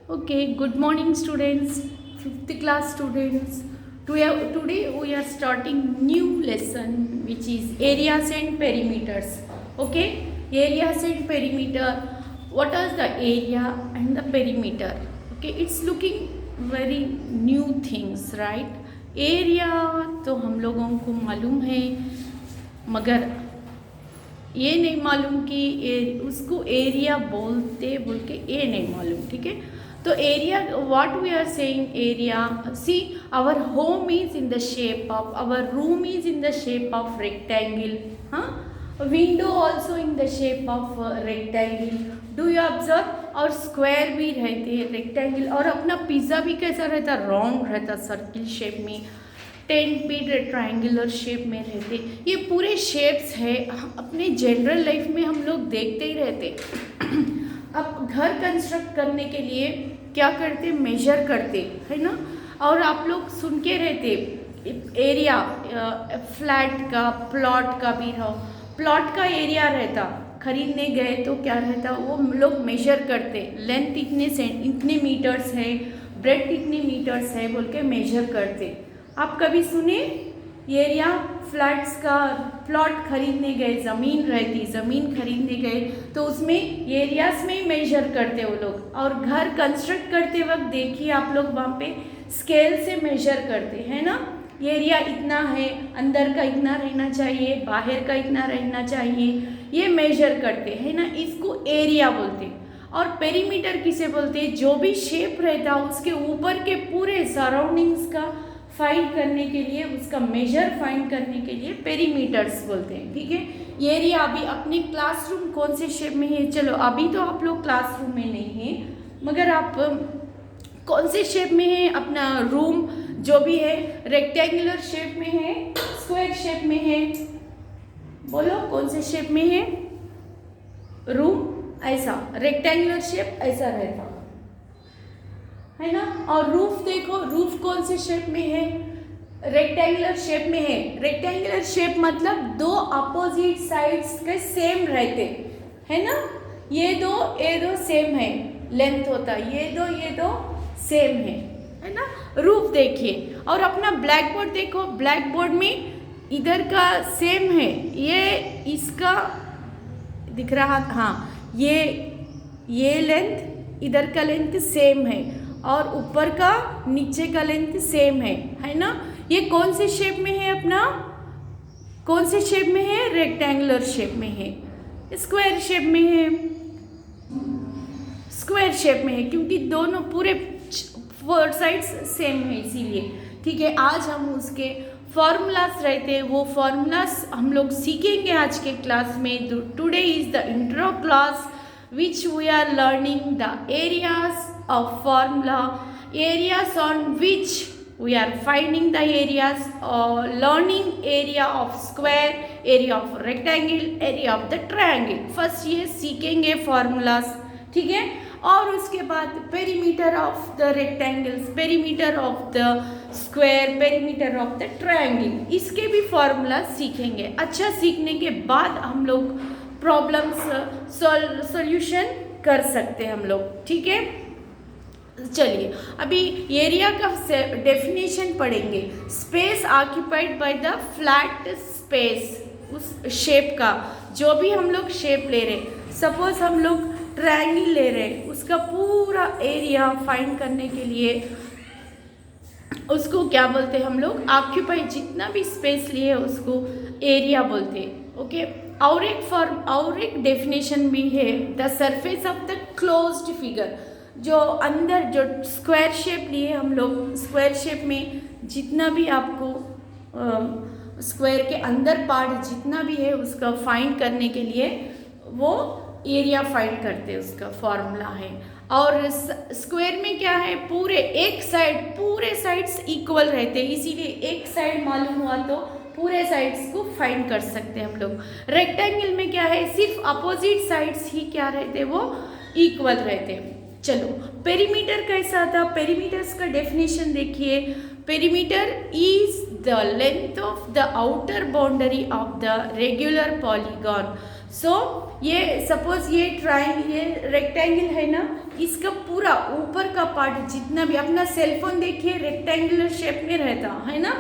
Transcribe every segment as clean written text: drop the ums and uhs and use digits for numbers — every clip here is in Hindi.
Okay, good morning, students, fifth class students. Today we are starting new lesson which is areas and perimeters. Okay, areas and perimeter. What is the area and the perimeter? Okay, it's looking very new things, right? Area तो हम लोगों को मालूम है, मगर ये नहीं मालूम कि उसको एरिया बोल के ये नहीं मालूम, ठीक है। तो area, what we are saying area, see our home is in the shape of, our room is in the shape of rectangle, हाँ, window also in the shape of rectangle, do you observe. और स्क्वायर भी रहते हैं, रेक्टेंगल, और अपना पिज़्ज़ा भी कैसा रहता, राउंड रहता, सर्किल शेप में, 10 फीट ट्रायंगुलर शेप में रहते। ये पूरे शेप्स है, अपने जनरल लाइफ में हम लोग देखते ही रहते। अब घर कंस्ट्रक्ट करने के लिए क्या करते, मेजर करते है ना। और आप लोग सुन के रहते एरिया, फ्लैट का, प्लॉट का भी रहो, प्लॉट का एरिया रहता, खरीदने गए तो क्या रहता, वो लोग मेजर करते, लेंथ इतने मीटर्स है, ब्रेथ इतने मीटर्स है बोल के मेजर करते। आप कभी सुने एरिया, फ्लैट्स का, प्लॉट खरीदने गए, ज़मीन रहती, ज़मीन खरीदने गए तो उसमें एरियाज में ही मेजर करते वो लोग। और घर कंस्ट्रक्ट करते वक्त देखिए आप लोग वहाँ पे स्केल से मेजर करते हैं ना, एरिया इतना है, अंदर का इतना रहना चाहिए, बाहर का इतना रहना चाहिए, ये मेजर करते हैं ना, इसको एरिया बोलते। और पेरीमीटर किसे बोलते हैं, जो भी शेप रहता उसके ऊपर के पूरे सराउंडिंग्स का फाइंड करने के लिए, उसका मेजर फाइंड करने के लिए पेरीमीटर्स बोलते हैं, ठीक है। एरिया अभी अपने क्लासरूम कौन से शेप में है, चलो अभी तो आप लोग क्लासरूम में नहीं हैं, मगर आप कौन से शेप में है, अपना रूम जो भी है रेक्टेंगुलर शेप में है, स्क्वायर शेप में है, बोलो कौन से शेप में है, रूम ऐसा रेक्टेंगुलर शेप ऐसा रहता है ना। और रूफ देखो, रूफ कौन से शेप में है, रेक्टेंगुलर शेप में है। रेक्टेंगुलर शेप मतलब दो अपोजिट साइड्स के सेम रहते है ना, ये दो सेम है, लेंथ होता ये दो सेम है ना। रूफ देखिए, और अपना ब्लैक बोर्ड देखो, ब्लैक बोर्ड में इधर का सेम है, ये इसका दिख रहा, हाँ, ये लेंथ, इधर का लेंथ सेम है, और ऊपर का नीचे का लेंथ सेम है ना। ये कौन से शेप में है, अपना कौन से शेप में है, रेक्टेंगुलर शेप में है, स्क्वायर शेप में है, स्क्वायर शेप में है, क्योंकि दोनों पूरे फोर साइड्स सेम है इसीलिए, ठीक है। आज हम उसके फॉर्मूलाज रहते हैं, वो फॉर्मूलाज हम लोग सीखेंगे आज के क्लास में। Today is the intro class which we are learning the areas of formula, areas on which we are finding the areas, or learning area of square, area of rectangle, area of the triangle। First ये सीखेंगे फॉर्मूलाज, ठीक है। और उसके बाद perimeter of the rectangles, perimeter of the square, perimeter of the triangle, इसके भी फॉर्मूला सीखेंगे। अच्छा, सीखने के बाद हम लोग प्रॉब्लम्स सॉल्यूशन कर सकते हैं हम लोग, ठीक है। चलिए अभी एरिया का डेफिनेशन पढ़ेंगे। Space occupied by the flat space, उस शेप का, जो भी हम लोग शेप ले रहे, सपोज हम लोग ट्रायंगल ले रहे, उसका पूरा एरिया फाइंड करने के लिए उसको क्या बोलते हैं हम लोग, ऑक्यूपाई, जितना भी स्पेस लिए उसको एरिया बोलते हैं, ओके। और एक डेफिनेशन भी है, the surface of the closed figure, जो अंदर जो स्क्वायर शेप लिए हम लोग, स्क्वायर शेप में जितना भी आपको स्क्वायर के अंदर पार्ट जितना भी है उसका फाइंड करने के लिए वो एरिया फाइंड करते हैं, उसका फॉर्मूला है। और स्क्वायर में क्या है, पूरे एक साइड, पूरे साइड्स इक्वल रहते हैं, इसीलिए एक साइड मालूम हुआ तो पूरे साइड्स को फाइंड कर सकते हैं हम लोग। रेक्टेंगल में क्या है, सिर्फ अपोजिट साइड्स ही क्या रहते, वो इक्वल रहते हैं। चलो पेरीमीटर कैसा था, पेरीमीटर्स का डेफिनेशन देखिए। Perimeter is the length of the outer boundary of the regular polygon. So ये सपोज ये रेक्टेंगल है ना, इसका पूरा ऊपर का पार्ट जितना भी, अपना सेलफोन देखिए रेक्टेंगुलर शेप में रहता है ना,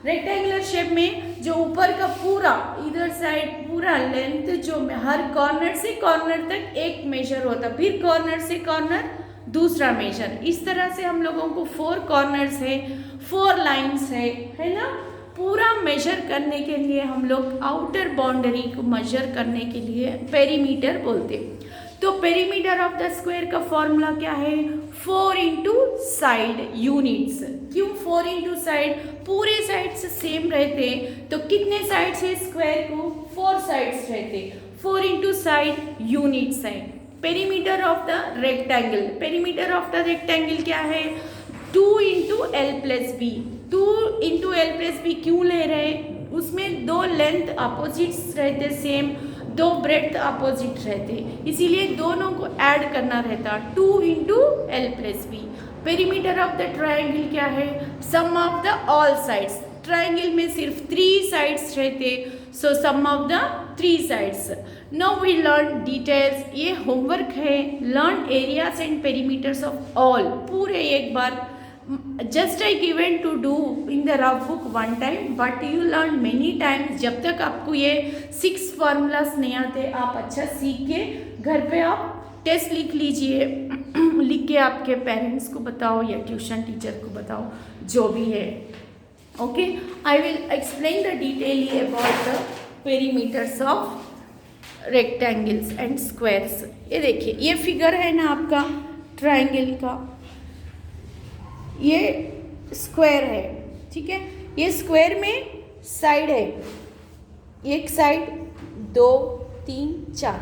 रेक्टेंगुलर शेप में जो ऊपर का पूरा इधर साइड पूरा लेंथ जो हर कॉर्नर से कॉर्नर तक एक मेजर होता, फिर कॉर्नर से कॉर्नर दूसरा मेजर, इस तरह से हम लोगों को 4 कॉर्नर्स है, 4 लाइन्स है ना। पूरा मेजर करने के लिए हम लोग आउटर बाउंड्री को मेजर करने के लिए पेरीमीटर बोलते। तो पेरीमीटर ऑफ द स्क्वायर का फॉर्मूला क्या है? 4 इंटू साइड यूनिट्स। क्यों 4 इंटू साइड? पूरे साइड्स सेम रहते तो कितने साइड्स है स्क्वायर को? 4 साइड्स रहते, 4 into side unit side. Perimeter of the rectangle, perimeter of the rectangle क्या है? 2 into L plus B. 2 into L plus B क्यों ले रहे? उसमें 2 लेंथ अपोजिट्स रहते सेम, 2 ब्रेड्थ अपोजिट रहते, इसीलिए दोनों को ऐड करना रहता। 2 into L plus B. Perimeter of the triangle क्या है? Sum of the all sides. Triangle में सिर्फ 3 साइड्स रहते, सो सम of the 3 sides. Now we learn details, ये होमवर्क है। Learn areas and perimeters of all, पूरे एक बार। Just I given to do in the rough book 1 time, but you learn many times. जब तक आपको ये 6 फार्मूलाज नहीं आते, आप अच्छा सीख के घर पे आप टेस्ट लिख लीजिए, लिख के आपके पेरेंट्स को बताओ या ट्यूशन टीचर को बताओ, जो भी है। Okay, I will explain the detail about the perimeters of rectangles and squares. ये देखिए, ये फिगर है ना आपका ट्राइंगल का, ये स्क्वायर है, ठीक है। ये स्क्वायर में साइड है, एक साइड 2 3 4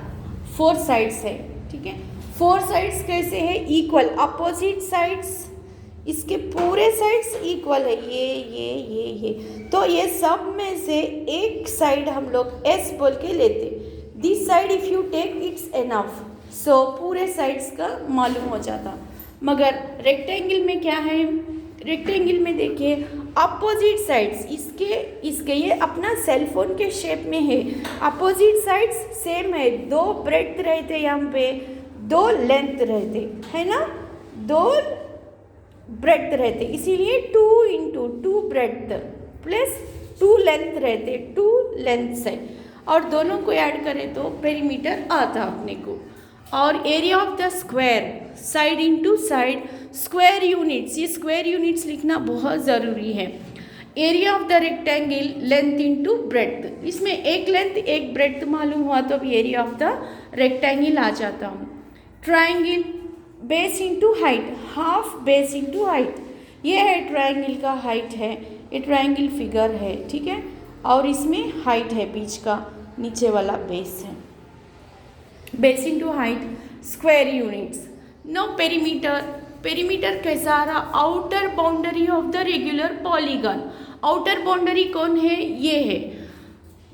4 साइड्स है, ठीक है। 4 साइड्स कैसे है? इक्वल, अपोजिट साइड्स, इसके पूरे साइड्स इक्वल है, ये। तो ये सब में से एक साइड हम लोग एस बोल के लेते। This side if you take its enough, so पूरे साइड्स का मालूम हो जाता। मगर रेक्टेंगल में क्या है? रेक्टेंगल में देखिए अपोजिट साइड्स, इसके ये अपना सेलफोन के शेप में है, अपोजिट साइड्स सेम है। 2 ब्रेड्थ रहते यहाँ पे, 2 लेंथ रहते है ना, 2 ब्रेड्थ रहते, इसीलिए 2 इंटू 2 ब्रेड्थ प्लस 2 लेंथ रहते, 2 लेंथ है, और दोनों को ऐड करें तो पेरीमीटर आता अपने को। और area of the square, side into side, square units, ये स्क्वायर यूनिट्स लिखना बहुत ज़रूरी है। Area of the rectangle, length into breadth, इसमें एक लेंथ एक ब्रेड्थ मालूम हुआ तो भी एरिया ऑफ द रेक्टेंगल आ जाता हूँ। Triangle, base into height, half base into height, ये है ट्राइंगल का हाइट है, ये ट्राइंगल फिगर है, ठीक है। और इसमें हाइट है, बीच का नीचे वाला बेस है। Base into height, square units. No perimeter, perimeter कैसा आ रहा? Outer boundary of the regular polygon. Outer boundary कौन है? ये है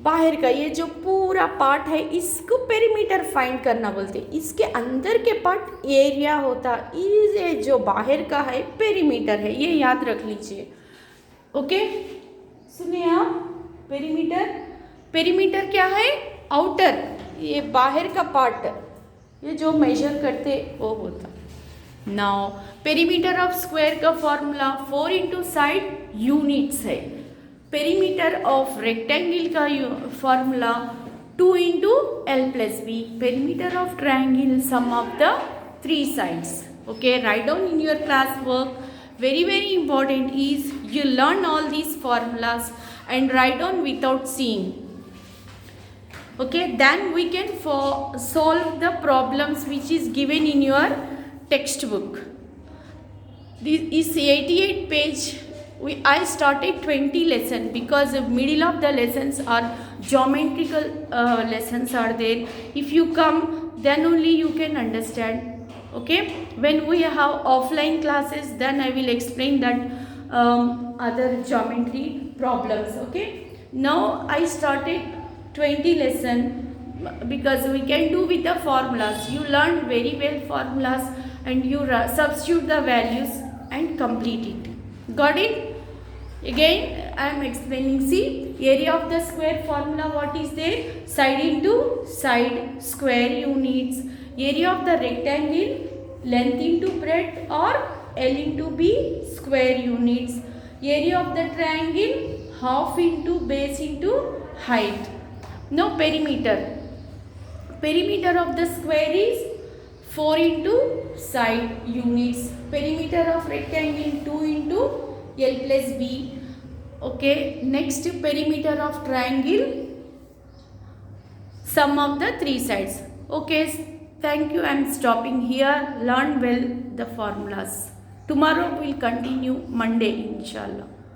बाहर का, ये जो पूरा पार्ट है इसको पेरीमीटर फाइंड करना बोलते। इसके अंदर के पार्ट एरिया होता, ये जो बाहर का है पेरीमीटर है, ये याद रख लीजिए। ओके, सुनिए आप, पेरीमीटर, पेरीमीटर क्या है? आउटर, ये बाहर का पार्ट, ये जो मेजर करते वो होता। नाउ पेरीमीटर ऑफ स्क्वायर का फॉर्मूला 4 इंटू साइड यूनिट्स है। पेरीमीटर ऑफ रेक्टेंगल का formula 2 into L plus B. Perimeter of triangle, sum of the 3 sides. Okay, right down in your class work. Very important is you learn all these formulas and write down without seeing. Okay, then we can solve the problems which is given in your textbook. This is 88 page. I started 20 lessons because the middle of the lessons are geometrical lessons are there. If you come, then only you can understand. Okay, when we have offline classes, then I will explain that other geometry problems. Okay, now I started 20 lesson because we can do with the formulas. You learn very well formulas and you substitute the values and complete it. Got it? Again I am explaining. See, area of the square formula, what is there? Side into side, square units. Area of the rectangle, length into breadth, or L into B, square units. Area of the triangle, half into base into height. Now perimeter. Perimeter of the square is 4 into side units. Perimeter of rectangle 2 into L plus B. Okay, next perimeter of triangle, sum of the 3 sides. Okay, thank you. I am stopping here. Learn well the formulas. Tomorrow we will continue Monday, inshallah.